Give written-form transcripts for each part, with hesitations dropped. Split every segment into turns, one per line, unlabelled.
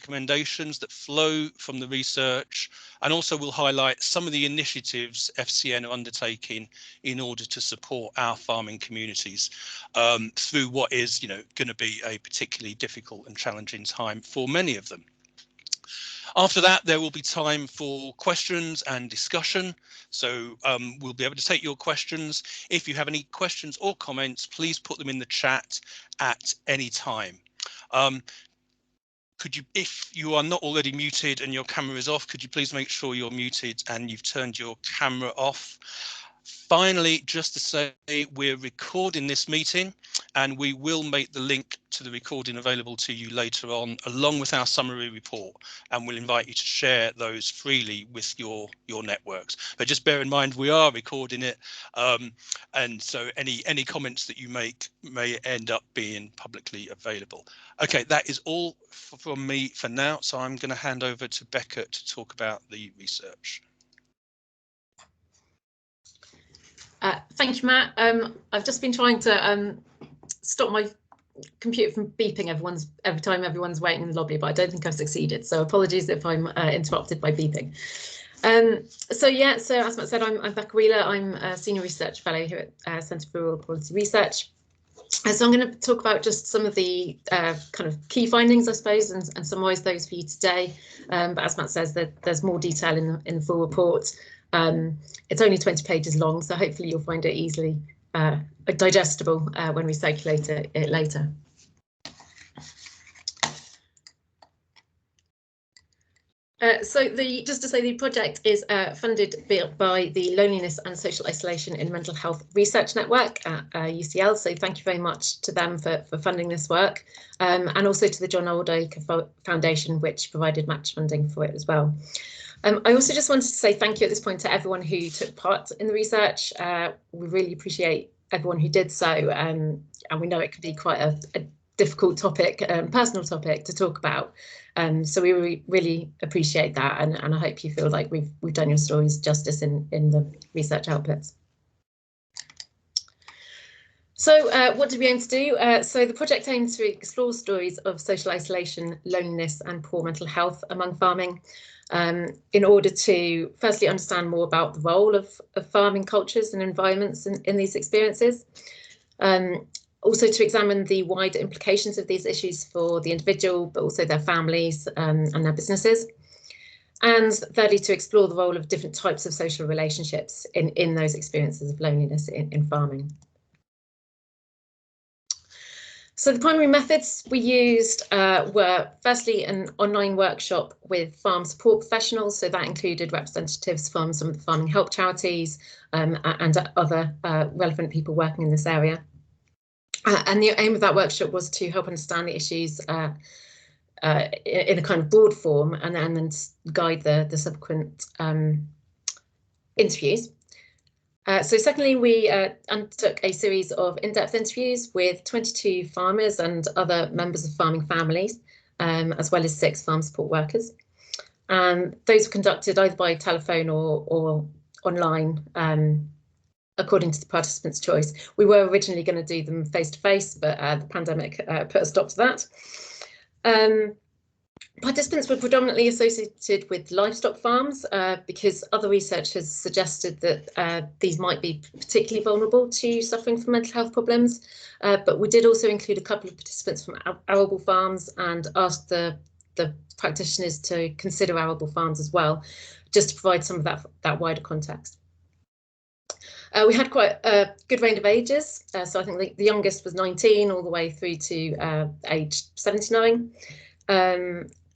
recommendations that flow from the research, and also we'll highlight some of the initiatives FCN are undertaking in order to support our farming communities through what is, going to be a particularly difficult and challenging time for many of them. After that, there will be time for questions and discussion. So we'll be able to take your questions. If you have any questions or comments, please put them in the chat at any time. Could you, if you are not already muted and your camera is off, could you please make sure you're muted and you've turned your camera off? Finally, just to say, we're recording this meeting and we will make the link to the recording available to you later on, along with our summary report, and we'll invite you to share those freely with your networks. But just bear in mind, we are recording it, and so any comments that you make may end up being publicly available. Okay, that is all from me for now, so I'm going to hand over to Becca to talk about the research.
Thank you, Matt. I've just been trying to stop my computer from beeping every time everyone's waiting in the lobby, but I don't think I've succeeded. So apologies if I'm interrupted by beeping. So as Matt said, I'm Becca Wheeler. I'm a senior research fellow here at Centre for Rural Quality Research. So I'm going to talk about just some of the kind of key findings, I suppose, and summarise those for you today. But as Matt says, there's more detail in the full report. It's only 20 pages long, so hopefully you'll find it easily digestible when we circulate it later. Just to say, the project is funded by the Loneliness and Social Isolation in Mental Health Research Network at UCL. So thank you very much to them for funding this work, and also to the John Oldacre Foundation, which provided match funding for it as well. I also just wanted to say thank you at this point to everyone who took part in the research. We really appreciate everyone who did so, and we know it can be quite a difficult topic, personal topic to talk about. So we really appreciate that, and I hope you feel like we've done your stories justice in the research outputs. So what did we aim to do? So the project aims to explore stories of social isolation, loneliness and poor mental health among farming, in order to firstly understand more about the role of farming cultures and environments in these experiences. Also to examine the wider implications of these issues for the individual, but also their families and their businesses. And thirdly, to explore the role of different types of social relationships in those experiences of loneliness in farming. So the primary methods we used were firstly an online workshop with farm support professionals. So that included representatives from some of the farming help charities and other relevant people working in this area. And the aim of that workshop was to help understand the issues in a kind of broad form, and then guide the subsequent interviews. So secondly, we undertook a series of in-depth interviews with 22 farmers and other members of farming families, as well as 6 farm support workers. Those were conducted either by telephone or online, according to the participants' choice. We were originally going to do them face-to-face, but the pandemic put a stop to that. Participants were predominantly associated with livestock farms because other research has suggested that these might be particularly vulnerable to suffering from mental health problems. But we did also include a couple of participants from arable farms and asked the practitioners to consider arable farms as well, just to provide some of that wider context. We had quite a good range of ages, so I think the youngest was 19 all the way through to age 79.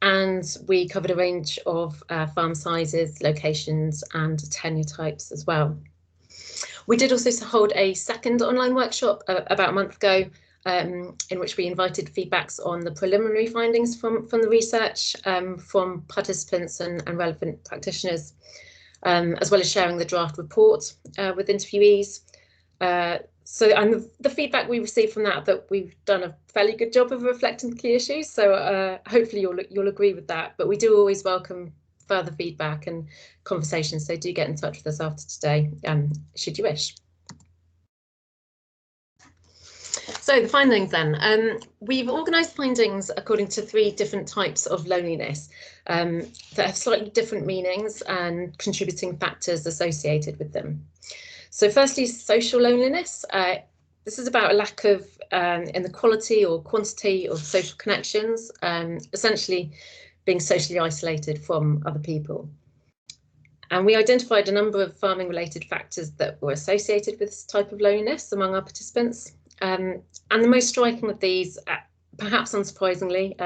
And we covered a range of farm sizes, locations and tenure types as well. We did also hold a second online workshop about a month ago, in which we invited feedbacks on the preliminary findings from the research from participants and relevant practitioners, as well as sharing the draft report with interviewees. And the feedback we received from that we've done a fairly good job of reflecting the key issues. So hopefully you'll agree with that. But we do always welcome further feedback and conversations. So do get in touch with us after today, should you wish. So the findings then, we've organised findings according to 3 different types of loneliness that have slightly different meanings and contributing factors associated with them. So firstly, social loneliness. This is about a lack of in the quality or quantity of social connections, essentially being socially isolated from other people. And we identified a number of farming related factors that were associated with this type of loneliness among our participants. And the most striking of these, perhaps unsurprisingly,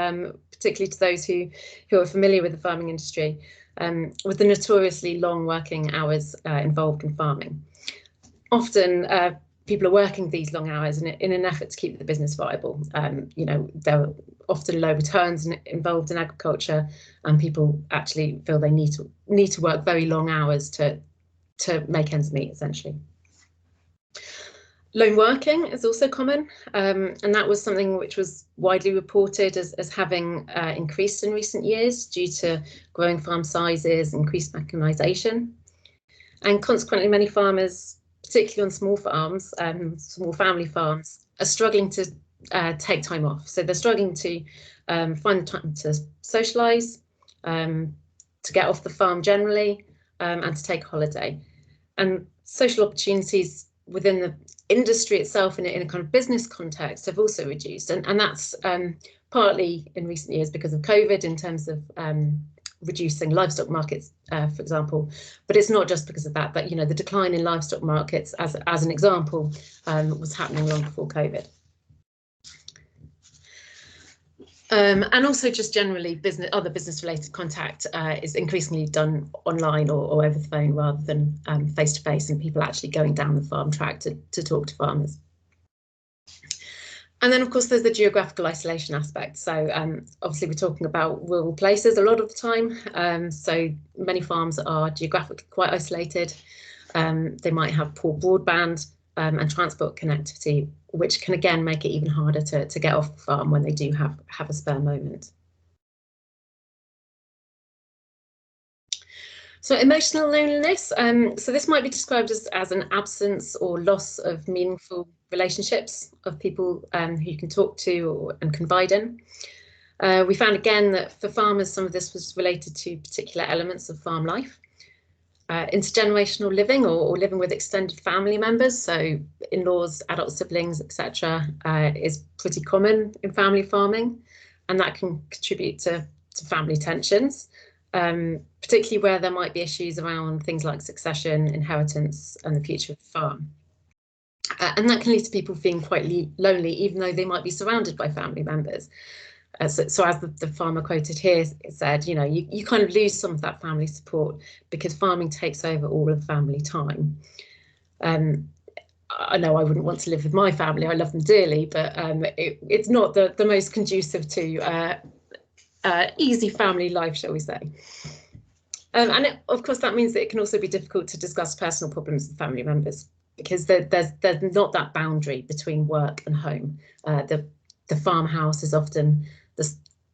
particularly to those who are familiar with the farming industry, was the notoriously long working hours involved in farming. Often people are working these long hours in an effort to keep the business viable. You know, there are often low returns involved in agriculture, and people actually feel they need to work very long hours to make ends meet, essentially. Lone working is also common, and that was something which was widely reported as having increased in recent years due to growing farm sizes, increased mechanisation, and consequently many farmers, particularly on small farms, small family farms, are struggling to take time off. So they're struggling to find the time to socialise, to get off the farm generally, and to take a holiday. And social opportunities within the industry itself in a kind of business context have also reduced, and that's partly in recent years because of COVID in terms of reducing livestock markets, for example, but it's not just because of that. But you know, the decline in livestock markets, as an example, was happening long before COVID. And also just generally other business-related contact is increasingly done online or over the phone rather than face-to-face, and people actually going down the farm track to talk to farmers. And then, of course, there's the geographical isolation aspect. So obviously, we're talking about rural places a lot of the time. So many farms are geographically quite isolated. They might have poor broadband and transport connectivity, which can again make it even harder to get off the farm when they do have a spare moment. So emotional loneliness, so this might be described as an absence or loss of meaningful relationships of people who you can talk to and confide in. We found again that for farmers, some of this was related to particular elements of farm life. Intergenerational living or living with extended family members, so in-laws, adult siblings, etc., is pretty common in family farming, and that can contribute to family tensions, particularly where there might be issues around things like succession, inheritance, and the future of the farm. And that can lead to people feeling quite lonely, even though they might be surrounded by family members. So as the farmer quoted here said, you know, you kind of lose some of that family support because farming takes over all of the family time. I know I wouldn't want to live with my family. I love them dearly, but it's not the most conducive to easy family life, shall we say. And of course, that means that it can also be difficult to discuss personal problems with family members because there's not that boundary between work and home. The farmhouse is often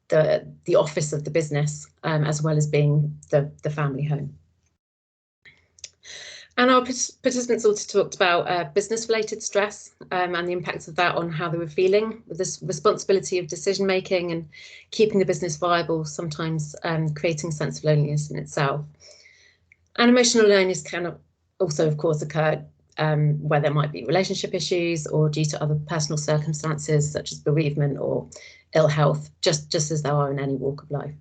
the office of the business, as well as being the family home. And our participants also talked about business-related stress and the impacts of that on how they were feeling, with this responsibility of decision-making and keeping the business viable, sometimes creating a sense of loneliness in itself. And emotional loneliness can also, of course, occur where there might be relationship issues or due to other personal circumstances such as bereavement or ill health, just as there are in any walk of life.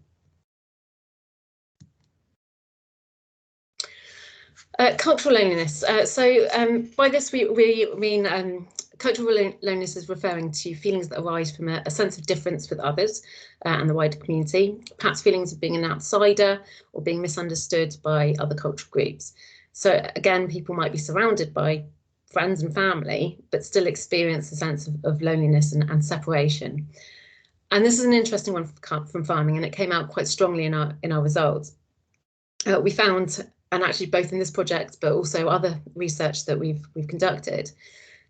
Cultural loneliness. So by this we mean cultural loneliness is referring to feelings that arise from a sense of difference with others and the wider community, perhaps feelings of being an outsider or being misunderstood by other cultural groups. So again, people might be surrounded by friends and family, but still experience a sense of loneliness and separation. And this is an interesting one from farming, and it came out quite strongly in our results. We found, and actually both in this project, but also other research that we've conducted,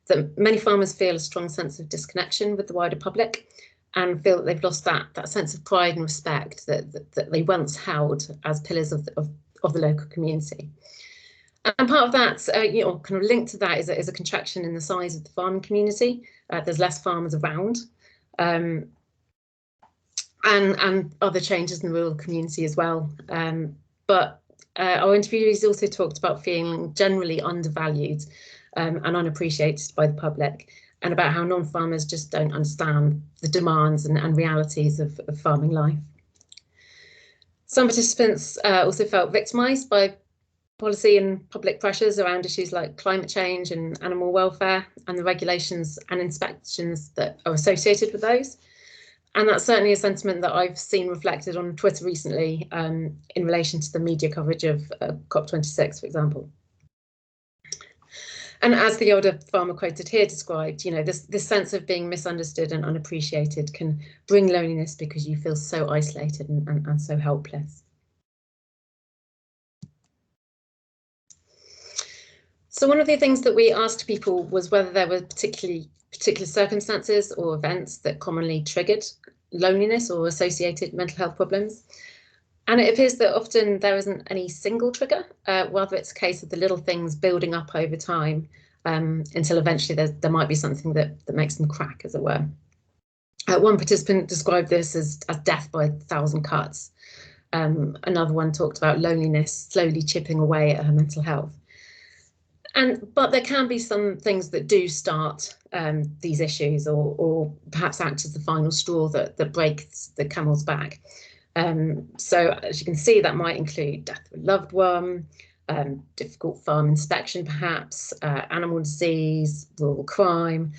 that many farmers feel a strong sense of disconnection with the wider public and feel that they've lost that sense of pride and respect that they once held as pillars of the local community. And part of that, kind of linked to that is a contraction in the size of the farming community, There's less farmers around, and other changes in the rural community as well. But our interviewees also talked about feeling generally undervalued and unappreciated by the public, and about how non-farmers just don't understand the demands and realities of farming life. Some participants also felt victimised by policy and public pressures around issues like climate change and animal welfare, and the regulations and inspections that are associated with those. And that's certainly a sentiment that I've seen reflected on Twitter recently in relation to the media coverage of COP26, for example. And as the older farmer quoted here described, you know, this sense of being misunderstood and unappreciated can bring loneliness because you feel so isolated and so helpless. So one of the things that we asked people was whether there were particular circumstances or events that commonly triggered loneliness or associated mental health problems. And it appears that often there isn't any single trigger, rather it's a case of the little things building up over time until eventually there might be something that makes them crack, as it were. One participant described this as death by 1,000 cuts. Another one talked about loneliness slowly chipping away at her mental health. But there can be some things that do start these issues or perhaps act as the final straw that breaks the camel's back. So as you can see, that might include death of a loved one, difficult farm inspection perhaps, animal disease, rural crime.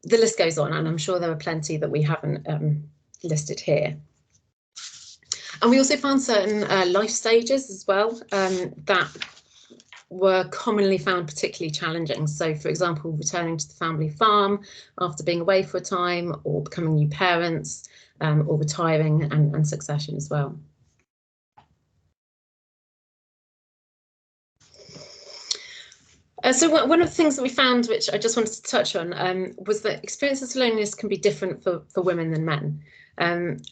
The list goes on, and I'm sure there are plenty that we haven't listed here. And we also found certain life stages as well that were commonly found particularly challenging. So, for example, returning to the family farm after being away for a time, or becoming new parents, or retiring, and succession as well. So one of the things that we found, which I just wanted to touch on, was that experiences of loneliness can be different for women than men.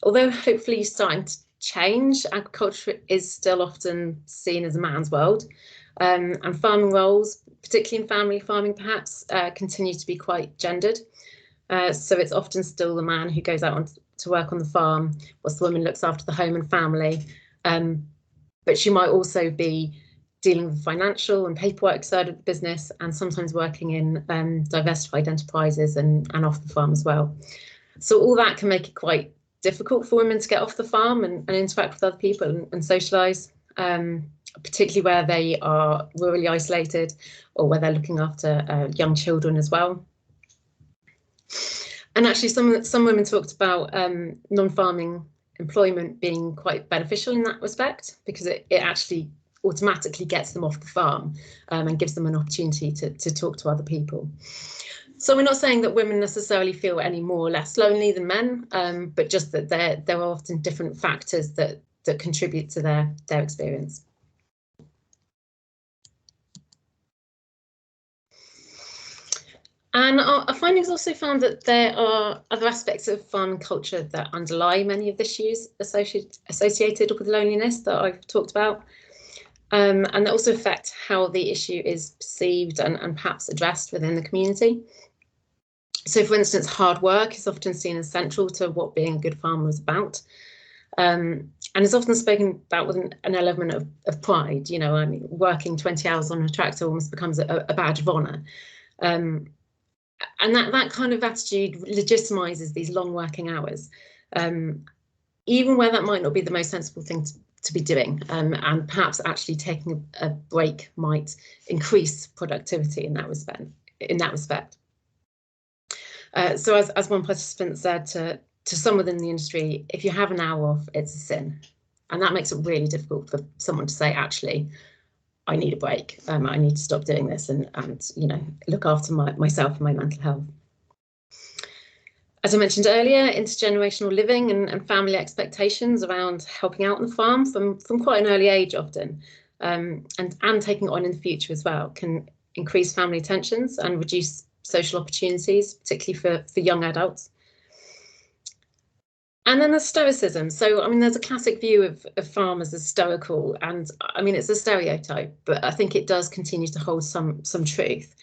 Although hopefully starting to change, agriculture is still often seen as a man's world. And farming roles, particularly in family farming perhaps, continue to be quite gendered. So it's often still the man who goes out to work on the farm, whilst the woman looks after the home and family. But she might also be dealing with the financial and paperwork side of the business, and sometimes working in diversified enterprises and off the farm as well. So all that can make it quite difficult for women to get off the farm and interact with other people and socialise, particularly where they are rurally isolated or where they're looking after young children as well. And actually some women talked about non-farming employment being quite beneficial in that respect, because it actually automatically gets them off the farm and gives them an opportunity to talk to other people. So we're not saying that women necessarily feel any more or less lonely than men, but just that there are often different factors that contribute to their experience. And our findings also found that there are other aspects of farming culture that underlie many of the issues associated with loneliness that I've talked about, and that also affect how the issue is perceived and perhaps addressed within the community. So, for instance, hard work is often seen as central to what being a good farmer is about, and is often spoken about with an element of pride. You know, I mean, working 20 hours on a tractor almost becomes a badge of honour. And that kind of attitude legitimizes these long working hours, even where that might not be the most sensible thing to be doing, and perhaps actually taking a break might increase productivity in that respect. So as one participant said to someone within the industry, if you have an hour off, it's a sin. And that makes it really difficult for someone to say, actually, I need a break. I need to stop doing this and you know, look after myself and my mental health. As I mentioned earlier, intergenerational living and family expectations around helping out on the farm from quite an early age often, and taking it on in the future as well, can increase family tensions and reduce social opportunities, particularly for young adults. And then there's Stoicism. So, I mean, there's a classic view of farmers as stoical, and I mean, it's a stereotype, but I think it does continue to hold some truth.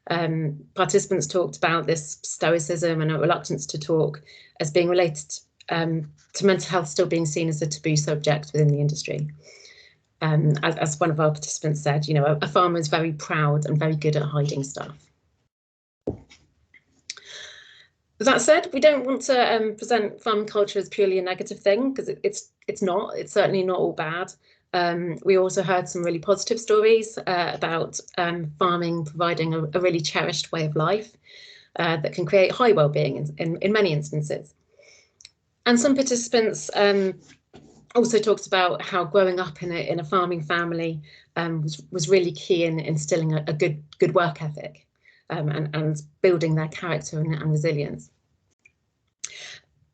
Participants talked about this stoicism and a reluctance to talk as being related to mental health still being seen as a taboo subject within the industry. As one of our participants said, you know, a farmer is very proud and very good at hiding stuff. That said, we don't want to present farming culture as purely a negative thing, because it's not. It's certainly not all bad. We also heard some really positive stories about farming providing a really cherished way of life that can create high well-being in many instances. And some participants also talked about how growing up in a farming family was really key in instilling a good work ethic and building their character and resilience.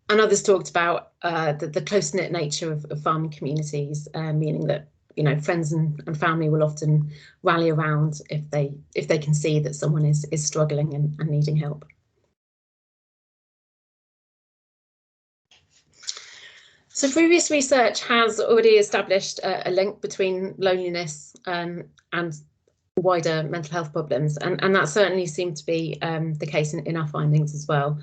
And others talked about the close-knit nature of farming communities, meaning that, you know, friends and family will often rally around if they can see that someone is struggling and needing help. So previous research has already established a link between loneliness and wider mental health problems, and that certainly seemed to be the case in our findings as well.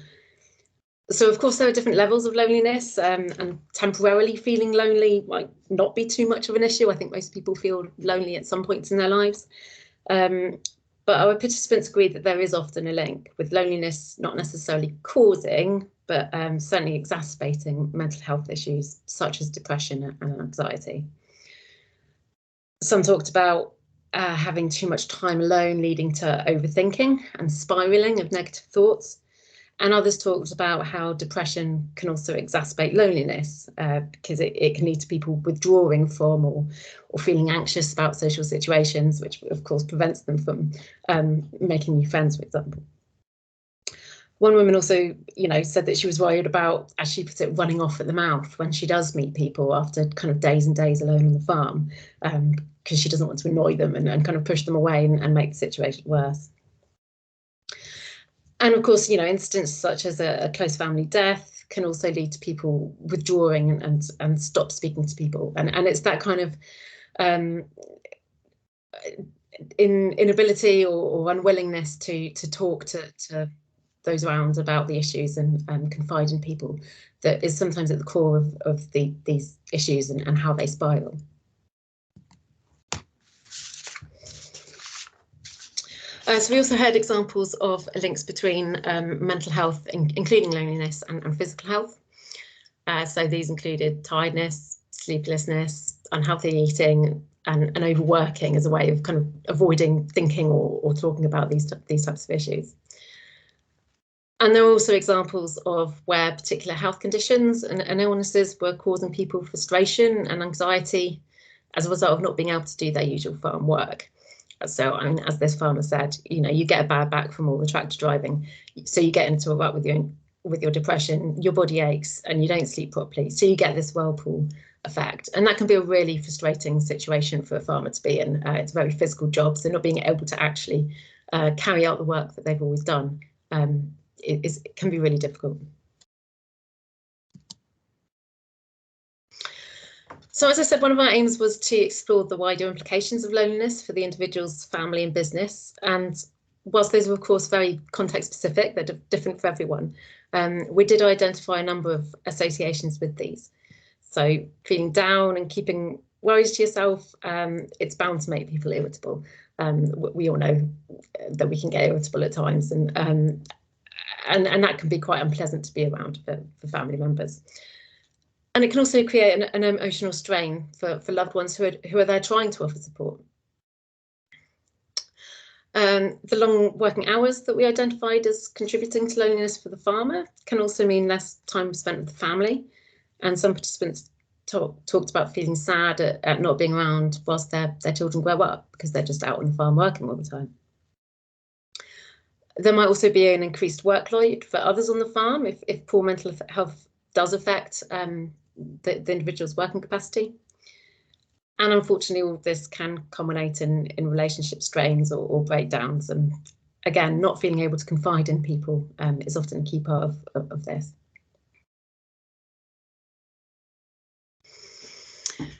So of course there are different levels of loneliness, and temporarily feeling lonely might not be too much of an issue. I think most people feel lonely at some points in their lives. But our participants agreed that there is often a link, with loneliness not necessarily causing, but certainly exacerbating mental health issues such as depression and anxiety. Some talked about having too much time alone leading to overthinking and spiraling of negative thoughts. And others talked about how depression can also exacerbate loneliness because it can lead to people withdrawing from or feeling anxious about social situations, which of course prevents them from making new friends, for example. One woman also, you know, said that she was worried about, as she put it, running off at the mouth when she does meet people after kind of days and days alone on the farm, because she doesn't want to annoy them and kind of push them away and make the situation worse. And of course, you know, incidents such as a close family death can also lead to people withdrawing and stop speaking to people. And it's that kind of inability or unwillingness to talk to those around about the issues and confide in people that is sometimes at the core of these issues and how they spiral. So we also heard examples of links between mental health, including loneliness and physical health. So these included tiredness, sleeplessness, unhealthy eating, and overworking as a way of kind of avoiding thinking or talking about these types of issues. And there are also examples of where particular health conditions and illnesses were causing people frustration and anxiety as a result of not being able to do their usual farm work. So, I mean, as this farmer said, you know, you get a bad back from all the tractor driving, so you get into a rut with your depression, your body aches, and you don't sleep properly. So you get this whirlpool effect, and that can be a really frustrating situation for a farmer to be in. It's a very physical job, so not being able to actually carry out the work that they've always done it can be really difficult. So as I said, one of our aims was to explore the wider implications of loneliness for the individual's family and business. And whilst those are, of course, very context specific, they're different for everyone, we did identify a number of associations with these. So feeling down and keeping worries to yourself, it's bound to make people irritable. We all know that we can get irritable at times, and that can be quite unpleasant to be around for family members. And it can also create an emotional strain for loved ones who are there trying to offer support. The long working hours that we identified as contributing to loneliness for the farmer can also mean less time spent with the family. And some participants talked about feeling sad at not being around whilst their children grow up because they're just out on the farm working all the time. There might also be an increased workload for others on the farm if poor mental health does affect the individual's working capacity. And unfortunately, all of this can culminate in relationship strains or breakdowns. And again, not feeling able to confide in people is often a key part of this.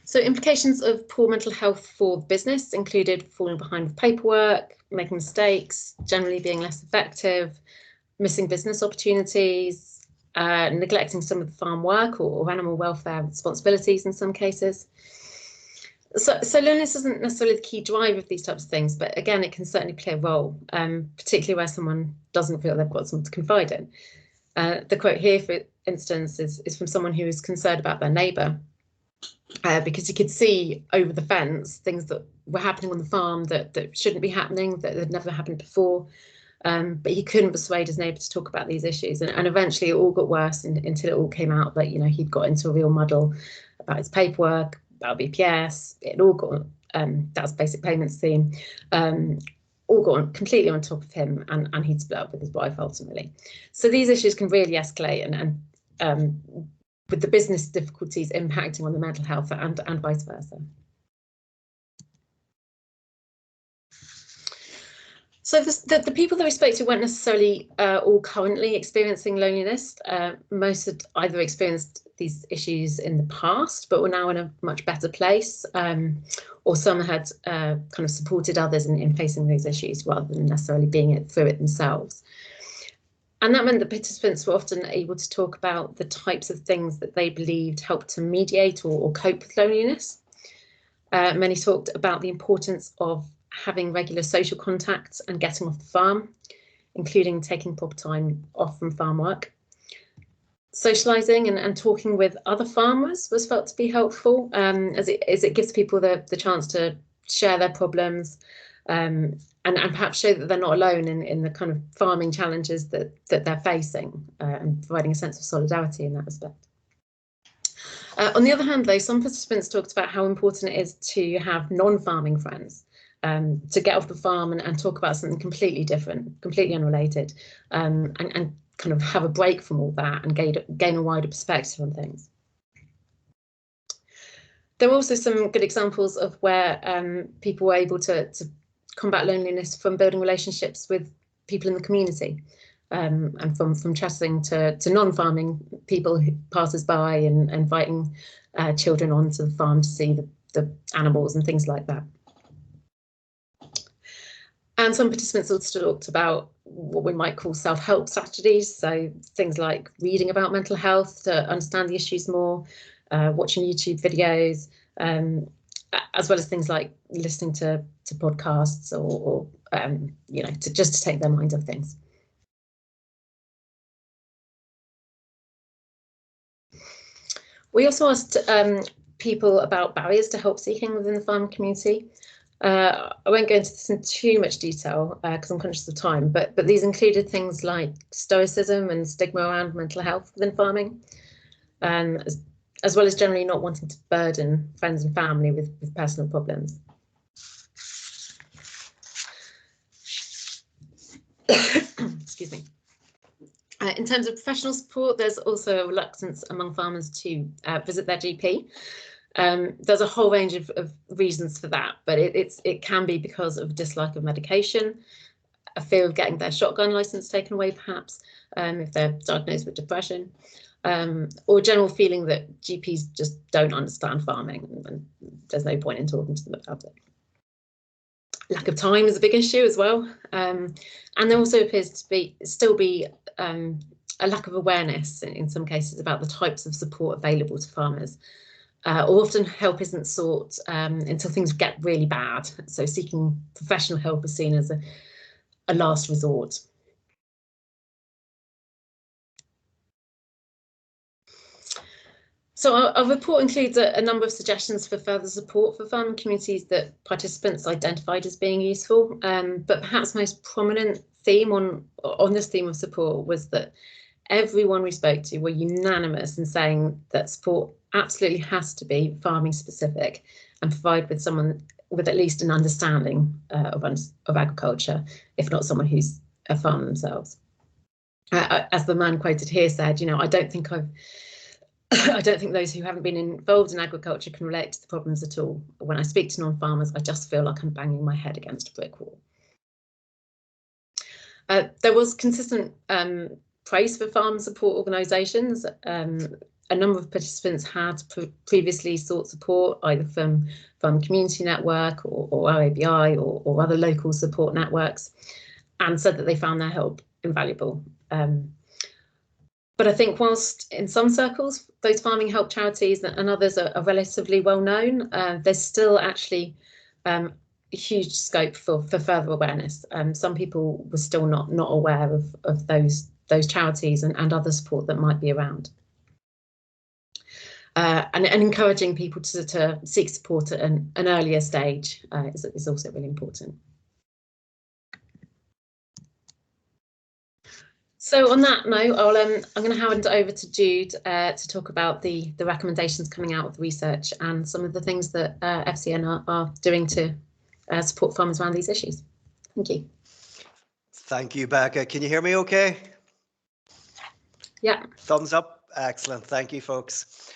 So implications of poor mental health for business included falling behind with paperwork, making mistakes, generally being less effective, missing business opportunities, neglecting some of the farm work or animal welfare responsibilities in some cases. So loneliness isn't necessarily the key driver of these types of things, but again, it can certainly play a role, particularly where someone doesn't feel they've got someone to confide in. The quote here, for instance, is from someone who is concerned about their neighbour, because he could see over the fence things that were happening on the farm that shouldn't be happening, that had never happened before. But he couldn't persuade his neighbour to talk about these issues, and eventually it all got worse until it all came out that, you know, he'd got into a real muddle about his paperwork, about BPS. It all got that's basic payments theme, all got completely on top of him, and he'd split up with his wife ultimately. So these issues can really escalate, and with the business difficulties impacting on the mental health and vice versa. So the people that we spoke to weren't necessarily all currently experiencing loneliness. Most had either experienced these issues in the past, but were now in a much better place, or some had kind of supported others in facing those issues rather than necessarily being through it themselves. And that meant that participants were often able to talk about the types of things that they believed helped to mediate or cope with loneliness. Many talked about the importance of having regular social contacts and getting off the farm, including taking proper time off from farm work. Socialising and talking with other farmers was felt to be helpful, as it gives people the chance to share their problems, and perhaps show that they're not alone in the kind of farming challenges that they're facing, and providing a sense of solidarity in that respect. On the other hand, though, some participants talked about how important it is to have non-farming friends, to get off the farm and talk about something completely different, completely unrelated, and kind of have a break from all that and gain a wider perspective on things. There were also some good examples of where people were able to combat loneliness from building relationships with people in the community, and from chatting to non-farming people, passers-by, and inviting children onto the farm to see the animals and things like that. And some participants also talked about what we might call self-help strategies, so things like reading about mental health to understand the issues more, watching YouTube videos, as well as things like listening to podcasts or you know, just to take their mind off things. We also asked people about barriers to help seeking within the farming community. I won't go into this in too much detail because I'm conscious of time, but these included things like stoicism and stigma around mental health within farming, as well as generally not wanting to burden friends and family with personal problems. Excuse me. In terms of professional support, there's also a reluctance among farmers to visit their GP. There's a whole range of reasons for that, but it can be because of dislike of medication, a fear of getting their shotgun license taken away, perhaps, if they're diagnosed with depression, or a general feeling that GPs just don't understand farming and there's no point in talking to them about it. Lack of time is a big issue as well, and there also appears to still be a lack of awareness in some cases about the types of support available to farmers. Often help isn't sought until things get really bad, so seeking professional help is seen as a last resort. So our report includes a number of suggestions for further support for farming communities that participants identified as being useful, but perhaps most prominent theme on this theme of support was that everyone we spoke to were unanimous in saying that support absolutely has to be farming specific and provide with someone with at least an understanding of agriculture, if not someone who's a farmer themselves. As the man quoted here said, you know, I don't think those who haven't been involved in agriculture can relate to the problems at all. When I speak to non-farmers, I just feel like I'm banging my head against a brick wall. There was consistent praise for farm support organisations, a number of participants had previously sought support either from Community Network or OABI or other local support networks, and said that they found their help invaluable. But I think whilst in some circles, those farming help charities and others are relatively well known, there's still actually a huge scope for further awareness. Some people were still not aware of those charities and other support that might be around. And encouraging people to seek support at an earlier stage is also really important. So on that note, I'm going to hand it over to Jude to talk about the recommendations coming out of the research and some of the things that FCN are doing to support farmers around these issues. Thank you.
Thank you, Becca. Can you hear me okay?
Yeah.
Thumbs up. Excellent. Thank you, folks.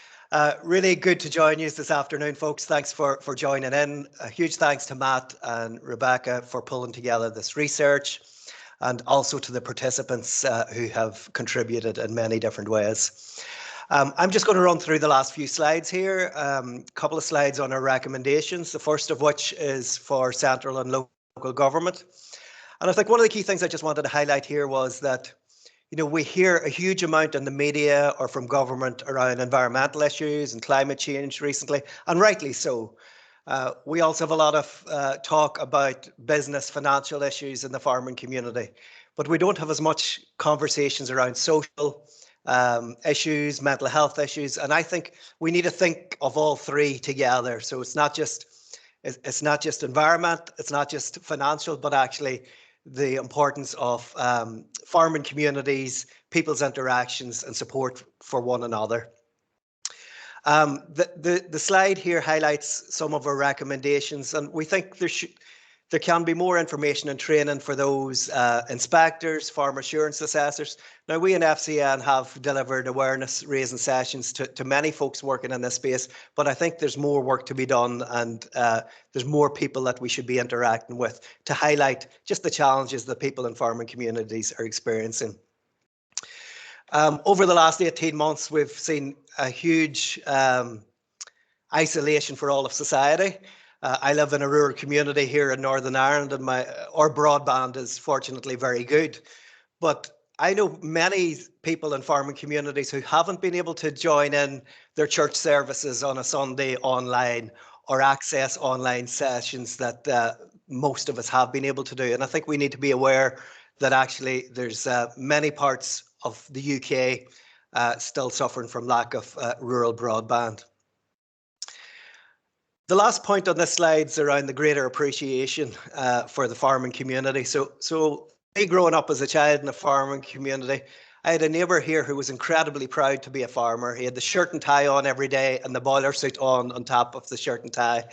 Really good to join you this afternoon, folks. Thanks for joining in. A huge thanks to Matt and Rebecca for pulling together this research, and also to the participants who have contributed in many different ways. I'm just going to run through the last few slides here. A couple of slides on our recommendations, the first of which is for central and local government. And I think one of the key things I just wanted to highlight here was that, you know, we hear a huge amount in the media or from government around environmental issues and climate change recently, and rightly so. We also have a lot of talk about business, financial issues in the farming community, but we don't have as much conversations around social issues, mental health issues, and I think we need to think of all three together. So it's not just environment, it's not just financial, but actually the importance of farming communities, people's interactions and support for one another. The slide here highlights some of our recommendations, and we think there can be more information and training for those inspectors, farm assurance assessors. Now, we in FCN have delivered awareness raising sessions to many folks working in this space, but I think there's more work to be done, and there's more people that we should be interacting with to highlight just the challenges that people in farming communities are experiencing. Over the last 18 months, we've seen a huge isolation for all of society. I live in a rural community here in Northern Ireland, and our broadband is fortunately very good. But I know many people in farming communities who haven't been able to join in their church services on a Sunday online or access online sessions that most of us have been able to do. And I think we need to be aware that actually there's many parts of the UK still suffering from lack of rural broadband. The last point on this slide is around the greater appreciation for the farming community. So me growing up as a child in a farming community, I had a neighbour here who was incredibly proud to be a farmer. He had the shirt and tie on every day and the boiler suit on top of the shirt and tie.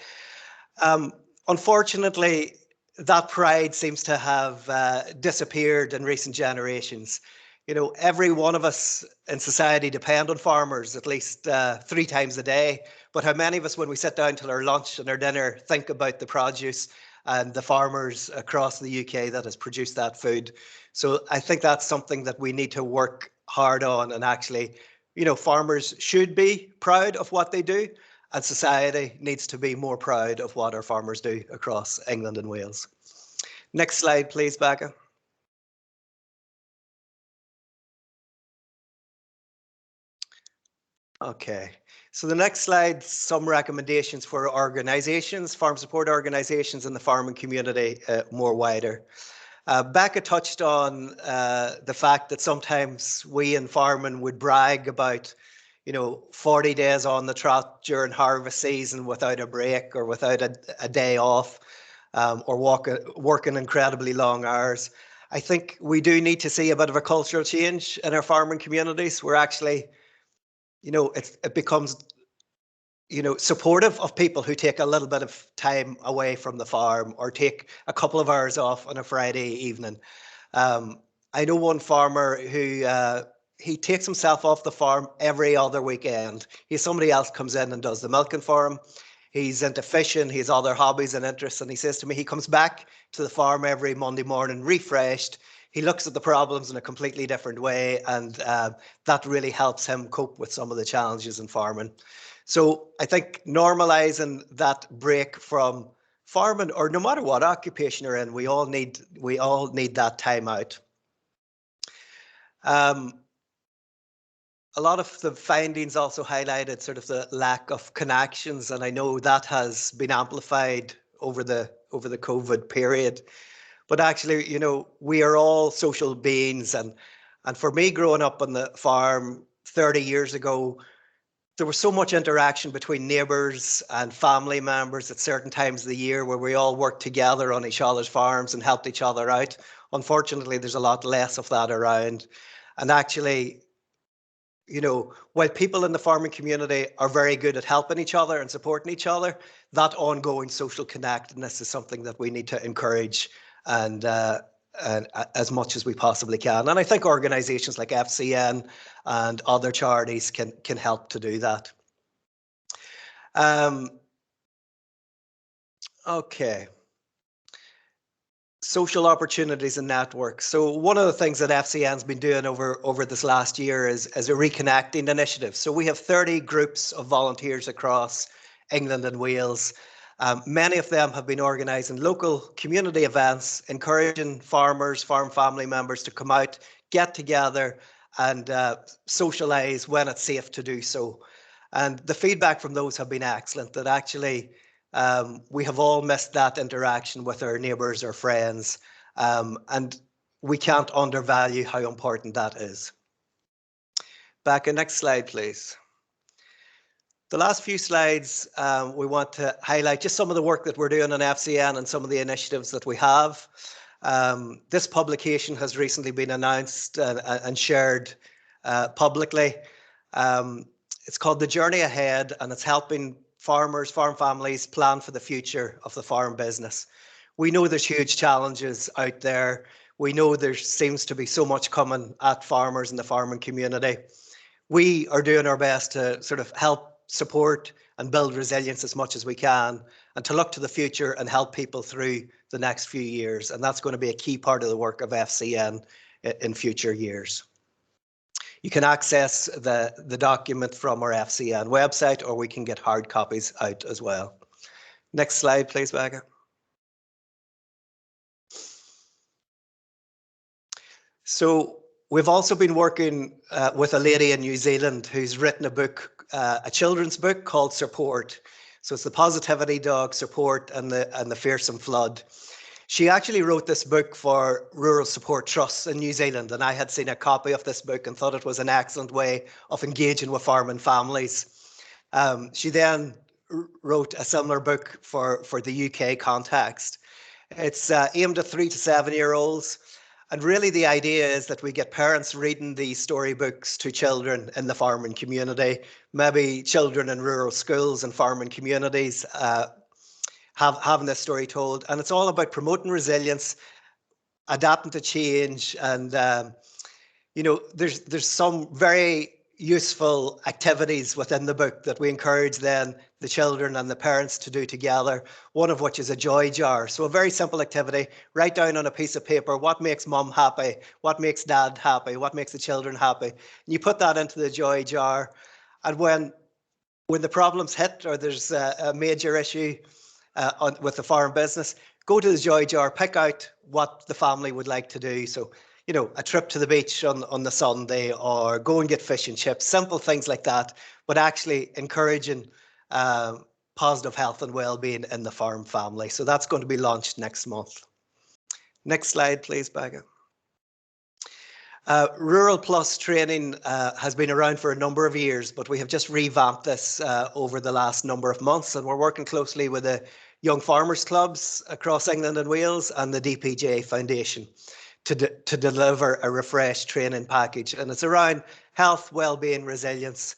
Unfortunately, that pride seems to have disappeared in recent generations. You know, every one of us in society depend on farmers at least 3 times a day. But how many of us, when we sit down to our lunch and our dinner, think about the produce and the farmers across the UK that has produced that food? So I think that's something that we need to work hard on. And actually, you know, farmers should be proud of what they do, and society needs to be more proud of what our farmers do across England and Wales. Next slide, please, Becca. Okay, so the next slide, some recommendations for organisations, farm support organisations in the farming community more wider. Becca touched on the fact that sometimes we in farming would brag about, you know, 40 days on the trot during harvest season without a break or without a day off, or working incredibly long hours. I think we do need to see a bit of a cultural change in our farming communities where actually, you know, it becomes, you know, supportive of people who take a little bit of time away from the farm or take a couple of hours off on a Friday evening. I know one farmer who he takes himself off the farm every other weekend. Somebody else comes in and does the milking for him. He's into fishing, he has other hobbies and interests, and he says to me he comes back to the farm every Monday morning refreshed. he looks at the problems in a completely different way, and that really helps him cope with some of the challenges in farming. So I think normalizing that break from farming, or no matter what occupation you're in, we all need that time out. A lot of the findings also highlighted sort of the lack of connections, and I know that has been amplified over the COVID period. But actually, you know, we are all social beings, and for me, growing up on the farm 30 years ago, there was so much interaction between neighbours and family members at certain times of the year where we all worked together on each other's farms and helped each other out. Unfortunately, there's a lot less of that around. And actually, you know, while people in the farming community are very good at helping each other and supporting each other, that ongoing social connectedness is something that we need to encourage and as much as we possibly can. And I think organisations like Fcn and other charities can help to do that. Okay. Social opportunities and networks. So one of the things that FCN's been doing over this last year is a reconnecting initiative. So we have 30 groups of volunteers across England and Wales. Many of them have been organising local community events, encouraging farmers, farm family members to come out, get together and socialise when it's safe to do so. And the feedback from those have been excellent, that actually we have all missed that interaction with our neighbours or friends, and we can't undervalue how important that is. Back, next slide, please. The last few slides, we want to highlight just some of the work that we're doing on FCN and some of the initiatives that we have. This publication has recently been announced and shared publicly. It's called The Journey Ahead, and it's helping farmers, farm families plan for the future of the farm business. We know there's huge challenges out there. We know there seems to be so much coming at farmers in the farming community. We are doing our best to sort of help support and build resilience as much as we can, and to look to the future and help people through the next few years. And that's going to be a key part of the work of FCN in future years. You can access the document from our FCN website, or we can get hard copies out as well. Next slide, please, Becca. So we've also been working with a lady in New Zealand who's written a book, a children's book called Support. So it's the Positivity Dog, Support, and the Fearsome Flood. She actually wrote this book for rural support trusts in New Zealand, and I had seen a copy of this book and thought it was an excellent way of engaging with farming families. She then wrote a similar book for the UK context. It's aimed at 3 to 7 year olds. And really the idea is that we get parents reading these storybooks to children in the farming community, maybe children in rural schools and farming communities having this story told. And it's all about promoting resilience, adapting to change. And, you know, there's some very useful activities within the book that we encourage then the children and the parents to do together, one of which is a joy jar. So a very simple activity: write down on a piece of paper what makes mum happy, what makes dad happy, what makes the children happy. And you put that into the joy jar, and when the problems hit or there's a major issue with the farm business, go to the joy jar, pick out what the family would like to do. So, you know, a trip to the beach on the Sunday, or go and get fish and chips, simple things like that, but actually encouraging positive health and well-being in the farm family. So that's going to be launched next month. Next slide, please, Becca. Rural Plus training has been around for a number of years, but we have just revamped this over the last number of months, and we're working closely with the young farmers clubs across England and Wales and the DPJ Foundation to deliver a refreshed training package. And it's around health, well-being, resilience.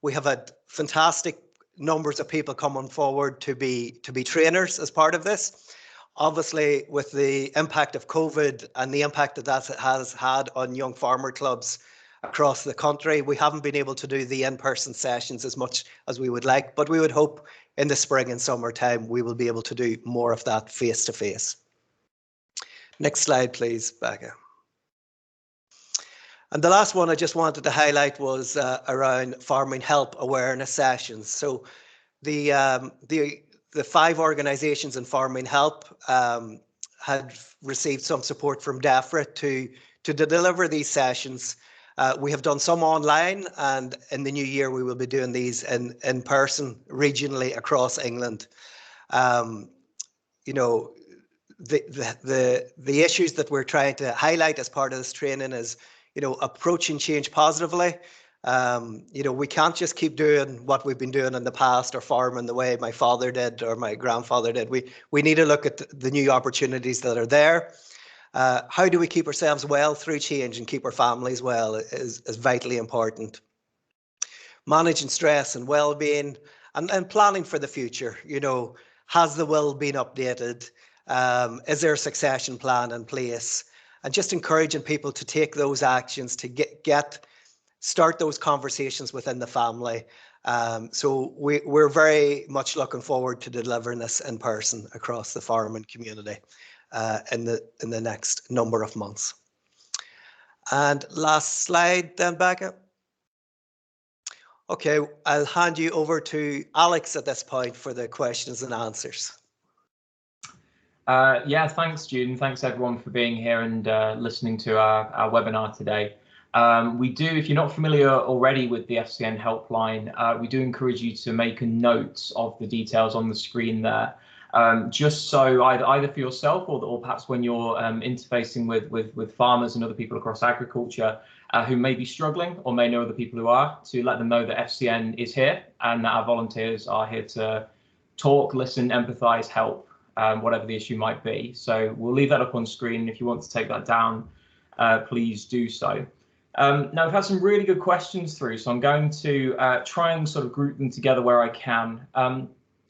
We have had fantastic numbers of people coming forward to be trainers as part of this. Obviously, with the impact of COVID and the impact that has had on young farmer clubs across the country, we haven't been able to do the in-person sessions as much as we would like, but we would hope in the spring and summertime we will be able to do more of that face-to-face. Next slide, please, Becca. And the last one I just wanted to highlight was around farming help awareness sessions. So the 5 organisations in farming help had received some support from DEFRA to deliver these sessions. We have done some online, and in the new year we will be doing these in person regionally across England. You know, the issues that we're trying to highlight as part of this training is, you know, approaching change positively. You know, we can't just keep doing what we've been doing in the past or farming the way my father did or my grandfather did. We need to look at the new opportunities that are there. How do we keep ourselves well through change and keep our families well is vitally important. Managing stress and well-being and planning for the future. You know, has the will been updated? Is there a succession plan in place? And just encouraging people to take those actions to start those conversations within the family. So we're very much looking forward to delivering this in person across the farming community in the next number of months. And last slide then, Becca. Okay, I'll hand you over to Alex at this point for the questions and answers.
Yeah, thanks, Jude, and thanks everyone for being here and listening to our webinar today. We do, if you're not familiar already with the Fcn Helpline, we do encourage you to make a note of the details on the screen there, just so either for yourself or perhaps when you're interfacing with farmers and other people across agriculture who may be struggling or may know other people who are, to let them know that Fcn is here and that our volunteers are here to talk, listen, empathise, help, whatever the issue might be. So we'll leave that up on screen. If you want to take that down, please do so. Now, we've had some really good questions through, so I'm going to try and sort of group them together where I can.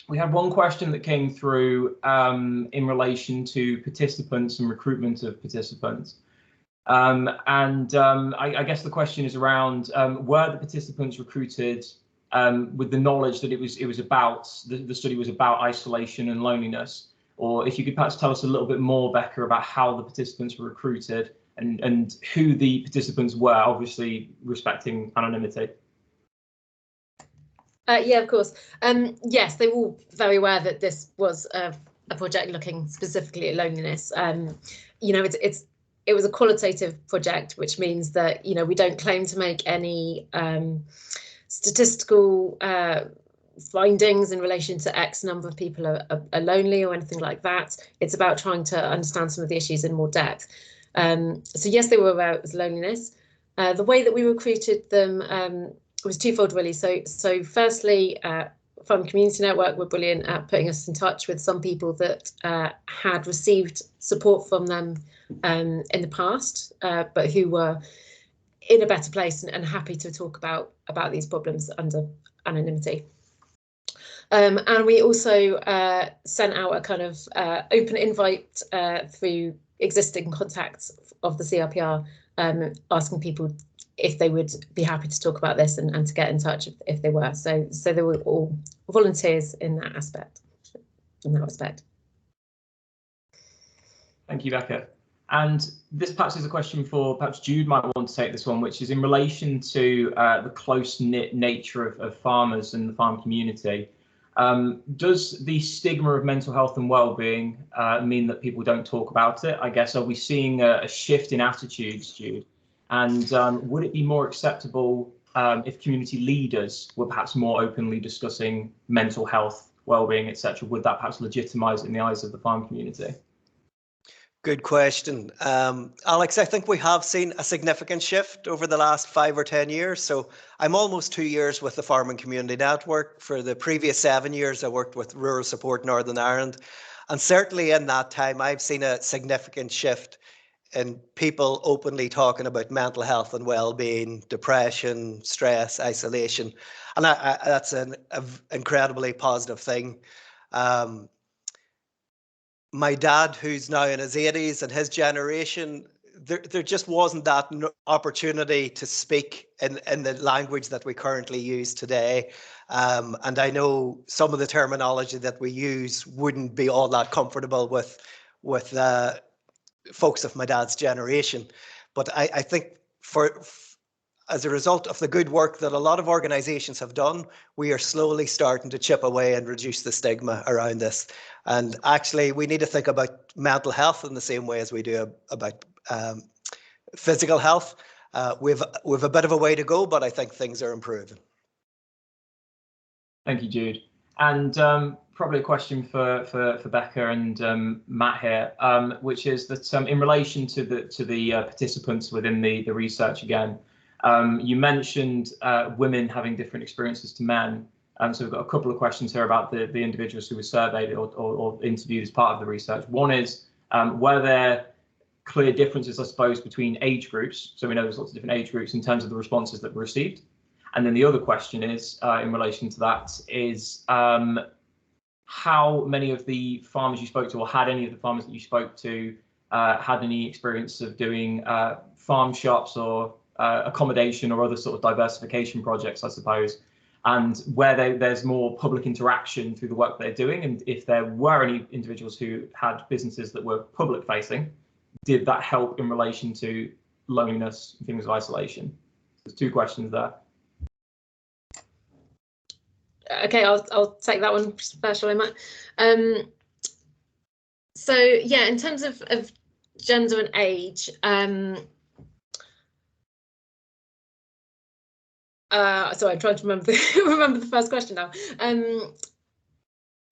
We had one question that came through in relation to participants and recruitment of participants. I guess the question is around, were the participants recruited with the knowledge that it was about, the study was about isolation and loneliness? Or if you could perhaps tell us a little bit more, Becca, about how the participants were recruited and who the participants were, obviously respecting anonymity.
Yeah, of course. Yes, they were all very aware that this was a project looking specifically at loneliness. You know, it was a qualitative project, which means that, you know, we don't claim to make any statistical findings in relation to X number of people are lonely or anything like that. It's about trying to understand some of the issues in more depth. So yes, they were aware it was loneliness. The way that we recruited them was twofold, really. So firstly, Farm Community Network were brilliant at putting us in touch with some people that had received support from them in the past, but who were in a better place and happy to talk about these problems under anonymity. And we also sent out a kind of open invite through existing contacts of the CRPR, asking people if they would be happy to talk about this and to get in touch if they were. So they were all volunteers in that aspect.
Thank you, Becca. And this perhaps is a question for, perhaps Jude might want to take this one, which is in relation to the close-knit nature of farmers and the farm community. Does the stigma of mental health and well-being mean that people don't talk about it? I guess, are we seeing a shift in attitudes, Jude? And would it be more acceptable if community leaders were perhaps more openly discussing mental health, well-being, etc.? Would that perhaps legitimise it in the eyes of the farm community?
Good question. Alex, I think we have seen a significant shift over the last 5 or 10 years. So I'm almost 2 years with the Farming Community Network. For the previous 7 years, I worked with Rural Support Northern Ireland. And certainly in that time, I've seen a significant shift in people openly talking about mental health and well-being, depression, stress, isolation. And that's an incredibly positive thing. My dad, who's now in his 80s, and his generation, there just wasn't that opportunity to speak in the language that we currently use today. And I know some of the terminology that we use wouldn't be all that comfortable with folks of my dad's generation. But I think as a result of the good work that a lot of organizations have done, we are slowly starting to chip away and reduce the stigma around this. And actually, we need to think about mental health in the same way as we do about physical health. We've a bit of a way to go, but I think things are improving. Thank
you, Jude. And probably a question for Becca and Matt here, which is that in relation to the participants within the research again, you mentioned women having different experiences to men. So we've got a couple of questions here about the individuals who were surveyed or interviewed as part of the research. One is, were there clear differences, I suppose, between age groups? So we know there's lots of different age groups in terms of the responses that were received. And then the other question is, in relation to that, is how many of the farmers you spoke to, or had any of the farmers that you spoke to, had any experience of doing farm shops or accommodation or other sort of diversification projects, I suppose, and where there's more public interaction through the work they're doing, and if there were any individuals who had businesses that were public facing, did that help in relation to loneliness and things of isolation? There's two questions there.
Okay, I'll take that one first, shall I, Matt? So yeah, in terms of gender and age, sorry, I'm trying to remember the first question now.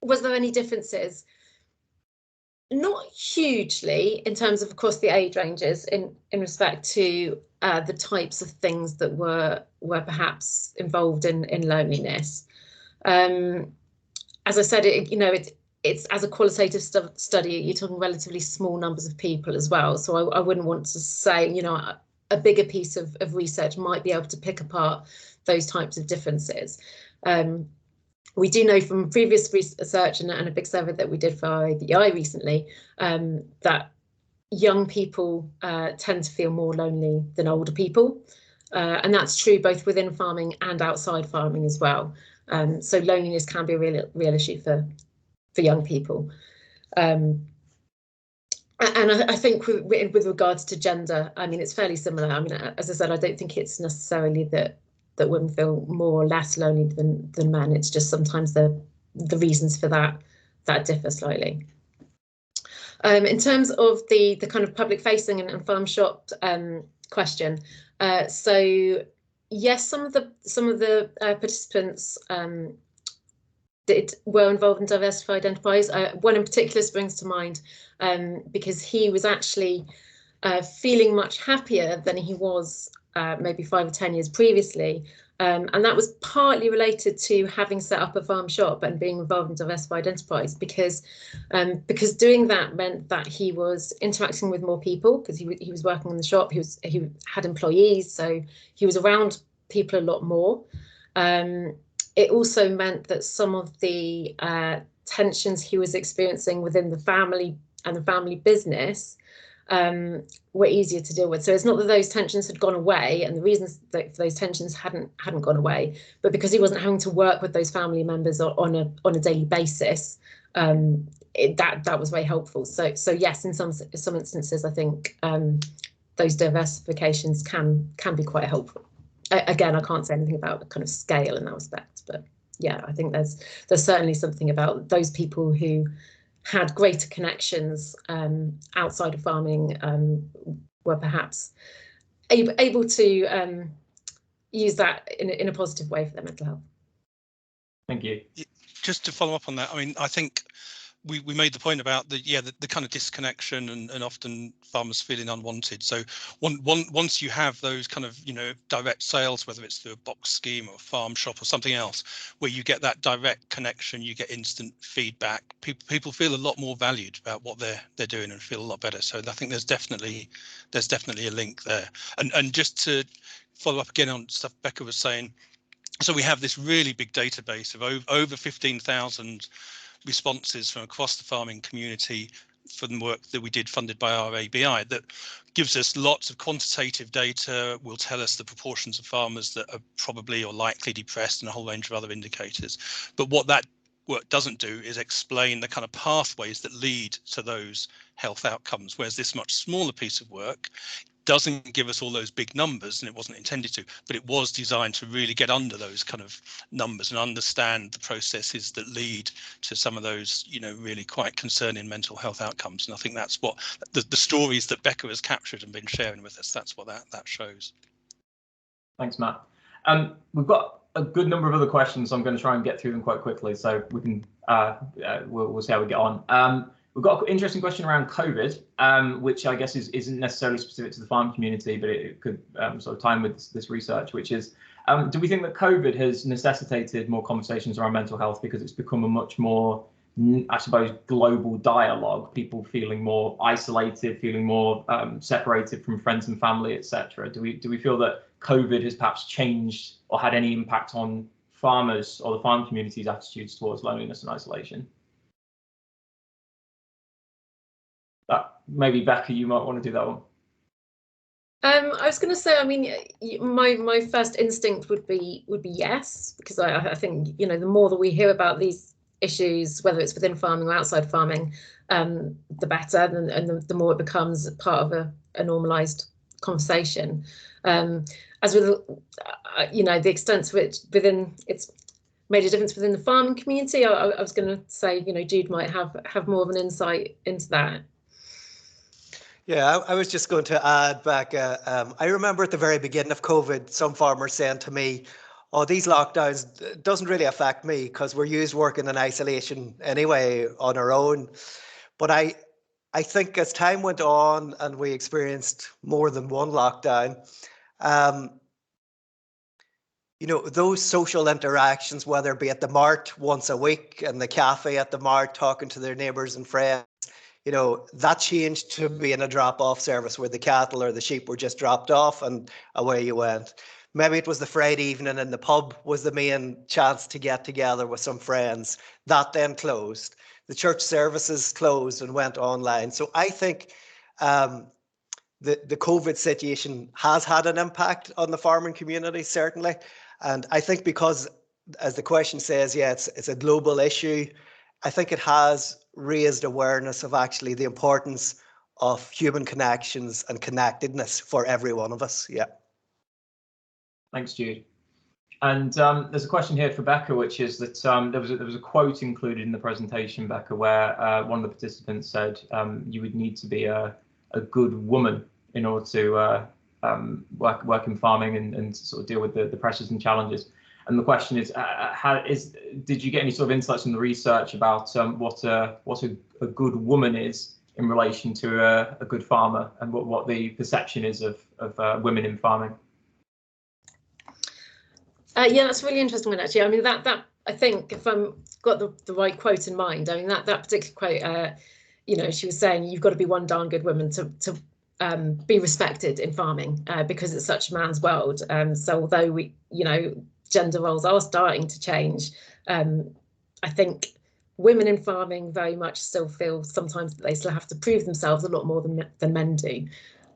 Was there any differences? Not hugely in terms of course, the age ranges in respect to the types of things that were perhaps involved in loneliness. As I said, it's as a qualitative study, you're talking relatively small numbers of people as well. So I wouldn't want to say, a bigger piece of research might be able to pick apart those types of differences. We do know from previous research and a big survey that we did for IBI recently, that young people tend to feel more lonely than older people. And that's true both within farming and outside farming as well. So loneliness can be a real issue for young people. And I think with regards to gender, I mean, it's fairly similar. I mean, as I said, I don't think it's necessarily that women feel more or less lonely than men. It's just sometimes the reasons for that differ slightly. In terms of the kind of public facing and farm shop question, so yes, some of the participants were involved in diversified enterprise. One in particular springs to mind because he was actually feeling much happier than he was maybe 5 or 10 years previously. And that was partly related to having set up a farm shop and being involved in diversified enterprise, because doing that meant that he was interacting with more people, because he was working in the shop, he had employees, so he was around people a lot more. It also meant that some of the tensions he was experiencing within the family and the family business were easier to deal with. So it's not that those tensions had gone away, and the reasons that for those tensions hadn't gone away, but because he wasn't having to work with those family members on a daily basis, that was very helpful. So yes, in some instances, I think those diversifications can be quite helpful. Again, I can't say anything about the kind of scale in that respect, but yeah, I think there's certainly something about those people who had greater connections outside of farming were perhaps able to use that in a positive way for their mental health.
Thank you.
Just to follow up on that, I mean, I think we made the point about the kind of disconnection and often farmers feeling unwanted. So once you have those kind of direct sales, whether it's through a box scheme or a farm shop or something else, where you get that direct connection, you get instant feedback. People feel a lot more valued about what they're doing and feel a lot better. So I think there's definitely a link there. And just to follow up again on stuff Becca was saying, so we have this really big database of over 15,000 responses from across the farming community from the work that we did funded by our ABI that gives us lots of quantitative data, will tell us the proportions of farmers that are probably or likely depressed and a whole range of other indicators. But what that work doesn't do is explain the kind of pathways that lead to those health outcomes, whereas this much smaller piece of work doesn't give us all those big numbers, and it wasn't intended to, but it was designed to really get under those kind of numbers and understand the processes that lead to some of those, you know, really quite concerning mental health outcomes. And I think that's what the stories that Becca has captured and been sharing with us, that's what that shows.
Thanks, Matt. We've got a good number of other questions, so I'm going to try and get through them quite quickly, so we can we'll see how we get on. We've got an interesting question around COVID, which I guess isn't necessarily specific to the farm community, but it could sort of tie in with this research, which is, do we think that COVID has necessitated more conversations around mental health because it's become a much more, I suppose, global dialogue, people feeling more isolated, feeling more separated from friends and family, etc.? Do we feel that COVID has perhaps changed or had any impact on farmers or the farm community's attitudes towards loneliness and isolation? Maybe Becca, you might want to do that one.
I was going to say, I mean, my first instinct would be yes, because I think, you know, the more that we hear about these issues, whether it's within farming or outside farming, the better, and the more it becomes part of a normalised conversation. As with, you know, the extent to which it's made a difference within the farming community, I was going to say, you know, Jude might have more of an insight into that.
Yeah, I was just going to add back, I remember at the very beginning of COVID, some farmers saying to me, oh, these lockdowns doesn't really affect me because we're used working in isolation anyway on our own. But I think as time went on and we experienced more than one lockdown, you know, those social interactions, whether it be at the mart once a week and the cafe at the mart talking to their neighbours and friends, you know, that changed to being a drop-off service where the cattle or the sheep were just dropped off and away you went. Maybe it was the Friday evening in the pub was the main chance to get together with some friends. That then closed. The church services closed and went online. So I think the COVID situation has had an impact on the farming community, certainly. And I think because, as the question says, yeah, it's a global issue, I think it has raised awareness of actually the importance of human connections and connectedness for every one of us. Yeah.
Thanks, Jude. And there's a question here for Becca, which is that there was a quote included in the presentation, Becca, where one of the participants said you would need to be a good woman in order to work in farming and sort of deal with the pressures and challenges. And the question is, did you get any sort of insights from the research about what a good woman is in relation to a good farmer, and what the perception is of women in farming?
Yeah, that's a really interesting one, actually. I mean, that I think, if I've got the right quote in mind, I mean, that particular quote, you know, she was saying you've got to be one darn good woman to be respected in farming because it's such a man's world. So although we, you know, gender roles are starting to change, I think women in farming very much still feel sometimes that they still have to prove themselves a lot more than men do.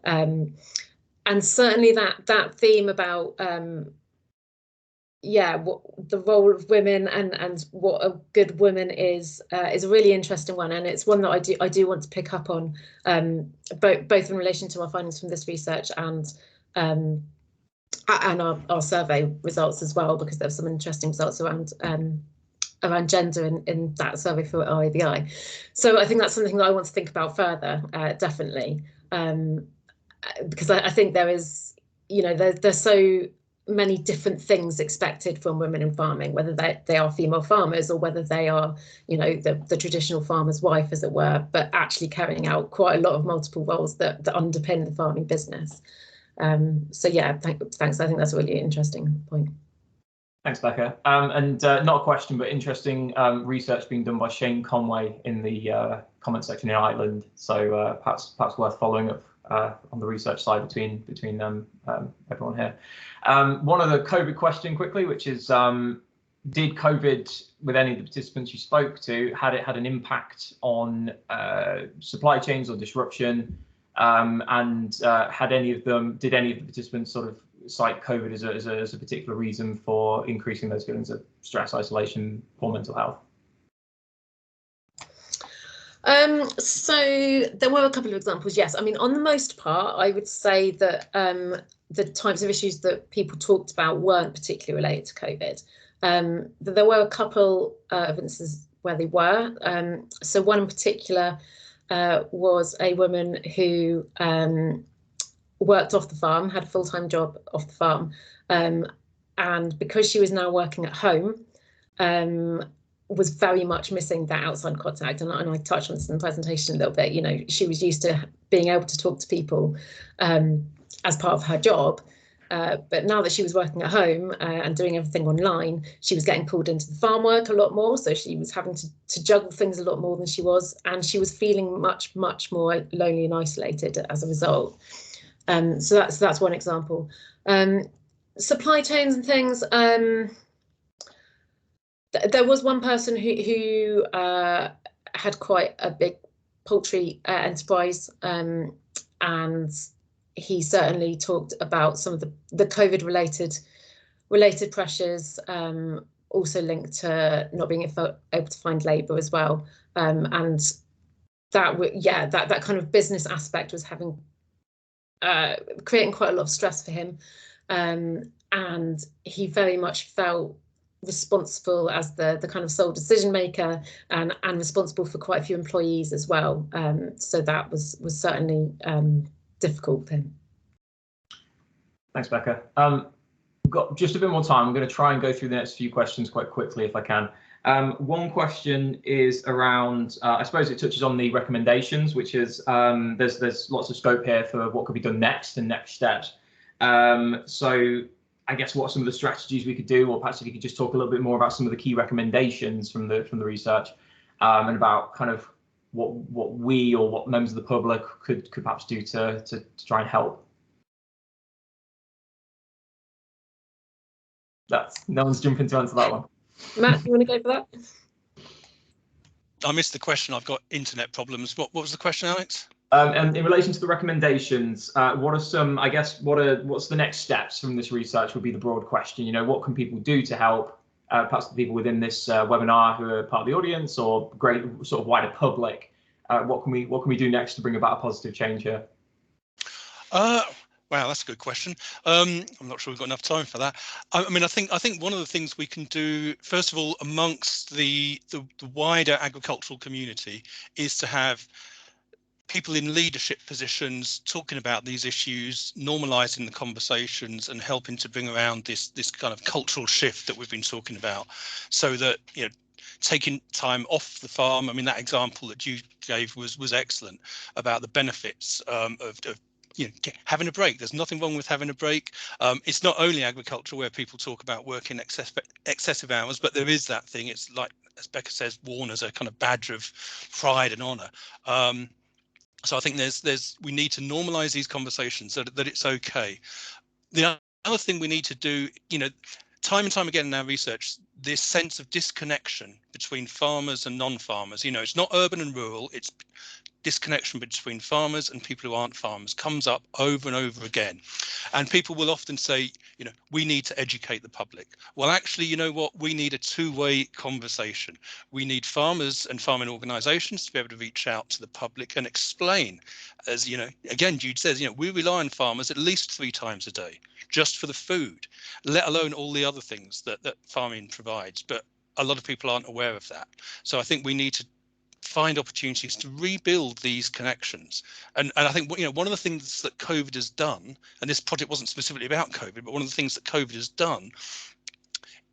And certainly that theme about yeah, what the role of women and what a good woman is a really interesting one, and it's one that I do want to pick up on, both in relation to our findings from this research and our survey results as well, because there's some interesting results around gender in that survey for RABI. So I think that's something that I want to think about further, definitely, because I think there is, you know, there's so many different things expected from women in farming, whether they are female farmers or whether they are, you know, the traditional farmer's wife, as it were, but actually carrying out quite a lot of multiple roles that underpin the farming business. So yeah, thanks. I think that's a really interesting point.
Thanks, Becca. And not a question, but interesting research being done by Shane Conway in the comment section in Ireland. So perhaps worth following up on the research side between everyone here. One other COVID question quickly, which is, did COVID, with any of the participants you spoke to, had an impact on supply chains or disruption? And did any of the participants sort of cite COVID as a particular reason for increasing those feelings of stress, isolation, poor mental health?
So there were a couple of examples, yes. I mean, on the most part, I would say that the types of issues that people talked about weren't particularly related to COVID. But there were a couple of instances where they were. So one in particular was a woman who worked off the farm, had a full-time job off the farm, and because she was now working at home, was very much missing that outside contact. And I touched on this in the presentation a little bit. You know, she was used to being able to talk to people as part of her job. But now that she was working at home and doing everything online, she was getting pulled into the farm work a lot more. So she was having to juggle things a lot more than she was. And she was feeling much more lonely and isolated as a result. So that's one example. Supply chains and things. There was one person who had quite a big poultry enterprise, and he certainly talked about some of the COVID related pressures, also linked to not being able to find labour as well, and that kind of business aspect was creating quite a lot of stress for him, and he very much felt responsible as the kind of sole decision maker, and responsible for quite a few employees as well. So that was certainly difficult for him.
Thanks, Becca. We've got just a bit more time. I'm going to try and go through the next few questions quite quickly if I can. One question is around, I suppose it touches on the recommendations, which is there's lots of scope here for what could be done next and next steps. So I guess what are some of the strategies we could do, or perhaps if you could just talk a little bit more about some of the key recommendations from the research, and about kind of what we or what members of the public could perhaps do to try and help. No one's jumping to answer that one.
Matt, you want to go for that?
I missed the question. I've got internet problems. What was the question, Alex?
And in relation to the recommendations, what are some, I guess, what's the next steps from this research would be the broad question. You know, what can people do to help, perhaps the people within this webinar who are part of the audience, or great sort of wider public? What can we do next to bring about a positive change here?
Wow, that's a good question. I'm not sure we've got enough time for that. I mean, I think one of the things we can do, first of all, amongst the wider agricultural community, is to have people in leadership positions talking about these issues, normalizing the conversations, and helping to bring around this kind of cultural shift that we've been talking about, so that, you know, taking time off the farm. I mean, that example that you gave was excellent about the benefits of you know, having a break. There's nothing wrong with having a break. It's not only agriculture where people talk about working excessive hours, but there is that thing. It's like, as Becca says, worn as a kind of badge of pride and honour. So I think we need to normalise these conversations so that it's okay. The other thing we need to do, you know, time and time again in our research, this sense of disconnection between farmers and non-farmers. You know, it's not urban and rural, it's disconnection between farmers and people who aren't farmers comes up over and over again. And people will often say, you know, we need to educate the public. Well, actually, you know what? We need a two-way conversation. We need farmers and farming organisations to be able to reach out to the public and explain, as, you know, again, Jude says, you know, we rely on farmers at least 3 times a day just for the food, let alone all the other things that farming provides. But a lot of people aren't aware of that. So I think we need to find opportunities to rebuild these connections. And I think, you know, one of the things that COVID has done, and this project wasn't specifically about COVID, but one of the things that COVID has done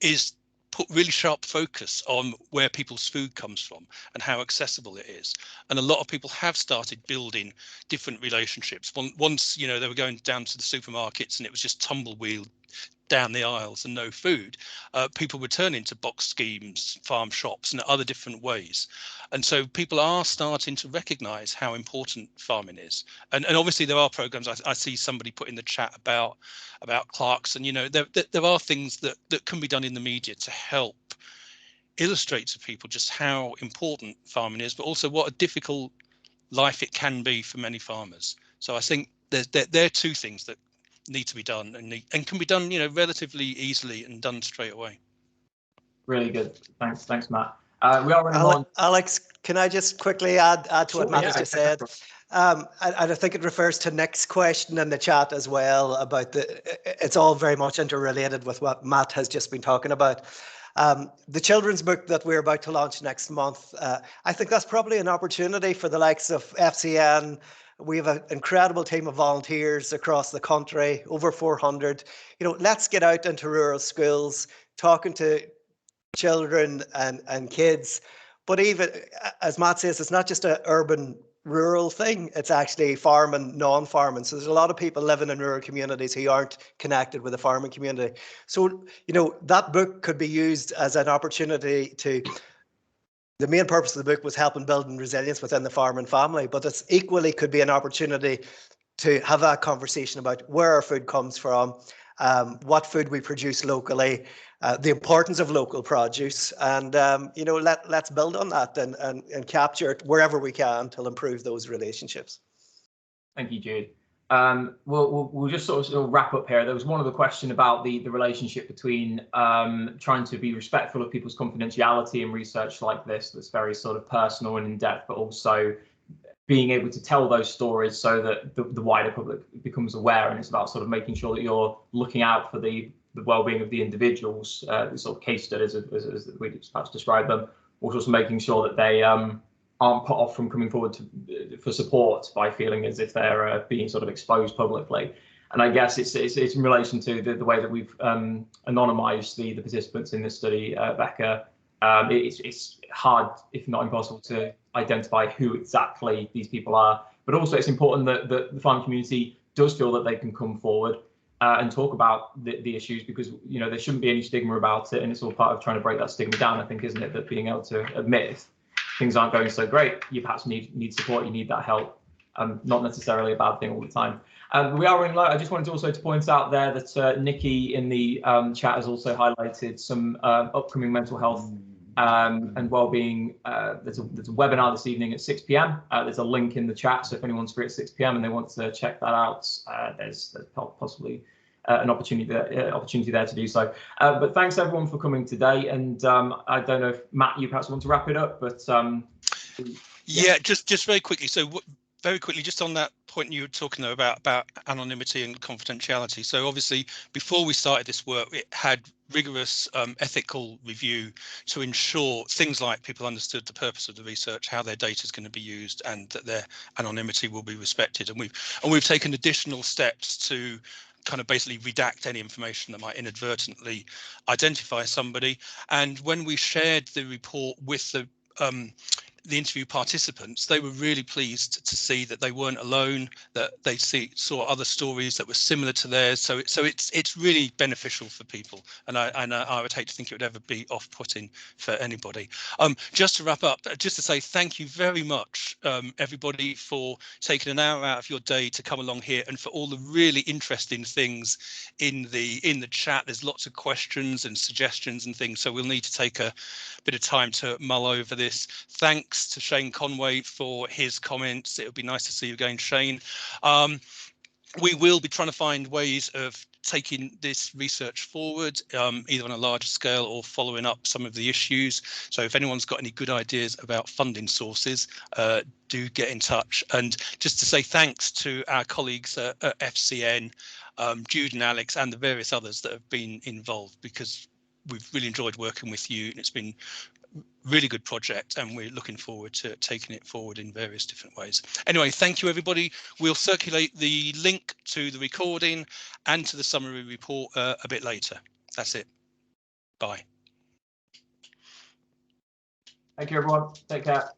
is put really sharp focus on where people's food comes from and how accessible it is. And a lot of people have started building different relationships. Once, you know, they were going down to the supermarkets and it was just tumbleweed down the aisles and no food, people were turning to box schemes, farm shops, and other different ways. And so people are starting to recognise how important farming is. And obviously there are programmes. I see somebody put in the chat about Clark's, and, you know, there are things that can be done in the media to help illustrate to people just how important farming is, but also what a difficult life it can be for many farmers. So I think there are 2 things that need to be done and can be done, you know, relatively easily and done straight away.
Really good. Thanks, Matt. We are running on.
Alex, can I just quickly add to what Matt just said? And I think it refers to Nick's question in the chat as well about it's all very much interrelated with what Matt has just been talking about. The children's book that we're about to launch next month, I think that's probably an opportunity for the likes of FCN. We have an incredible team of volunteers across the country, over 400. Let's get out into rural schools, talking to children and kids. But even, as Matt says, it's not just an urban rural thing, it's actually farming, non-farming. So there's a lot of people living in rural communities who aren't connected with the farming community. So, that book could be used as an opportunity to, the main purpose of the book was helping building resilience within the farming family, but it's equally could be an opportunity to have that conversation about where our food comes from, what food we produce locally, the importance of local produce, and let's build on that and capture it wherever we can to improve those relationships.
Thank you, Jude. We'll just sort of wrap up here. There was one other question about the relationship between trying to be respectful of people's confidentiality in research like this, that's very sort of personal and in-depth, but also being able to tell those stories so that the wider public becomes aware. And it's about sort of making sure that you're looking out for the well-being of the individuals, the sort of case studies as we perhaps describe them, also making sure that they aren't put off from coming forward for support by feeling as if they're being sort of exposed publicly. And I guess it's in relation to the way that we've anonymized the participants in this study, Becca. It's hard, if not impossible, to identify who exactly these people are. But also it's important that the farming community does feel that they can come forward and talk about the issues, because there shouldn't be any stigma about it, and it's all part of trying to break that stigma down, I think, isn't it? That being able to admit if things aren't going so great, you perhaps need support, you need that help. Not necessarily a bad thing all the time. We are running low. I just wanted also to point out there that Nikki in the chat has also highlighted some upcoming mental health and well-being. There's a webinar this evening at 6 p.m. There's a link in the chat, so if anyone's free at 6 p.m. and they want to check that out, there's possibly an opportunity there to do so. But thanks everyone for coming today, and I don't know if Matt, you perhaps want to wrap it up, but
yeah, just very quickly. So very quickly, just on that point you were talking though about anonymity and confidentiality. So obviously, before we started this work, it had rigorous ethical review to ensure things like people understood the purpose of the research, how their data is going to be used, and that their anonymity will be respected. And we've taken additional steps to kind of basically redact any information that might inadvertently identify somebody. And when we shared the report with the interview participants, they were really pleased to see that they weren't alone, that they saw other stories that were similar to theirs. So it's really beneficial for people, and I would hate to think it would ever be off-putting for anybody. Just to wrap up, just to say thank you very much, everybody, for taking an hour out of your day to come along here, and for all the really interesting things in the chat. There's lots of questions and suggestions and things, so we'll need to take a bit of time to mull over this. Thanks to Shane Conway for his comments. It would be nice to see you again, Shane. We will be trying to find ways of taking this research forward, either on a larger scale or following up some of the issues. So if anyone's got any good ideas about funding sources, do get in touch. And just to say thanks to our colleagues at FCN, Jude and Alex, and the various others that have been involved, because we've really enjoyed working with you, and it's been really good project, and we're looking forward to taking it forward in various different ways. Anyway, thank you everybody. We'll circulate the link to the recording and to the summary report a bit later. That's it. Bye.
Thank you everyone. Take care.